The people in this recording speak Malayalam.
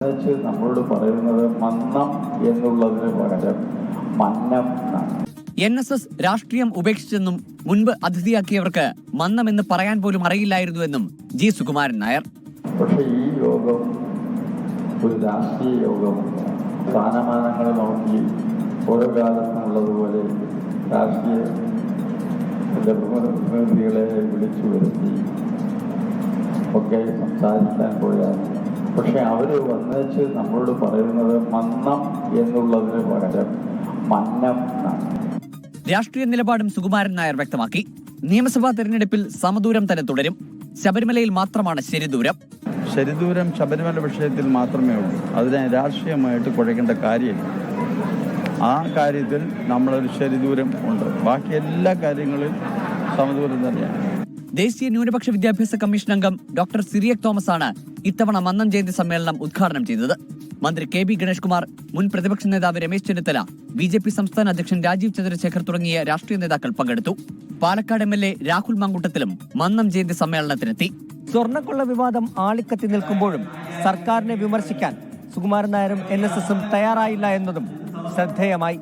നമ്മളോട് പറയുന്നത് മന്നം എന്നുള്ളതിന് പകരം മന്നം എന്നാണ്. NSS രാഷ്ട്രീയം ഉപേക്ഷിച്ചെന്നും മുൻപ് അതിഥിയാക്കിയവർക്ക് മന്നം എന്ന് പറയാൻ പോലും അറിയില്ലായിരുന്നുവെന്നും ജി സുകുമാരൻ നായർ. പക്ഷെ ഈ യോഗം ഒരു രാഷ്ട്രീയ യോഗമല്ല. സ്ഥാനമാനങ്ങൾ നോക്കി ഓരോ കാലത്തും ഉള്ളതുപോലെ രാഷ്ട്രീയ പ്രതിനിധികളെ വിളിച്ചു വരുത്തി ഒക്കെ സംസാരിക്കാൻ പോയാൽ, പക്ഷെ അവർ വന്നേച്ച് നമ്മളോട് പറയുന്നത് മന്നം എന്നുള്ളതിന് പകരം മന്നം എന്നാണ്. രാഷ്ട്രീയ നിലപാടും സുകുമാരൻ നായർ വ്യക്തമാക്കി. നിയമസഭാ തെരഞ്ഞെടുപ്പിൽ സമദൂരം തന്നെ തുടരും. ശബരിമലയിൽ മാത്രമാണ് ശരിദൂരം. ശരിദൂരം ശബരിമല വിഷയത്തിൽ മാത്രമേ ഉള്ളൂ. അതിനെ രാഷ്ട്രീയമായിട്ട് കുഴക്കേണ്ട കാര്യമില്ല. ആ കാര്യത്തിൽ നമ്മളൊരു ശരിദൂരം ഉണ്ട്. ബാക്കി എല്ലാ കാര്യങ്ങളും സമദൂരം തന്നെയാണ്. ദേശീയ ന്യൂനപക്ഷ വിദ്യാഭ്യാസ കമ്മീഷൻ അംഗം ഡോക്ടർ സിറിയക് തോമസ് ആണ് ഇത്തവണ മന്നം ജയന്തി സമ്മേളനം ഉദ്ഘാടനം ചെയ്തത്. മന്ത്രി KB ഗണേഷ് കുമാർ, മുൻ പ്രതിപക്ഷ നേതാവ് രമേശ് ചെന്നിത്തല, BJP സംസ്ഥാന അധ്യക്ഷൻ രാജീവ് ചന്ദ്രശേഖർ തുടങ്ങിയ രാഷ്ട്രീയ നേതാക്കൾ പങ്കെടുത്തു. പാലക്കാട് MLA രാഹുൽ മാങ്കൂട്ടത്തിലും മന്നം ജയന്തി സമ്മേളനത്തിനെത്തി. സ്വർണ്ണക്കൊള്ള വിവാദം ആളിക്കത്തി നിൽക്കുമ്പോഴും സർക്കാരിനെ വിമർശിക്കാൻ സുകുമാരൻ നായരും NSSും തയ്യാറായില്ല എന്നതും ശ്രദ്ധേയമായി.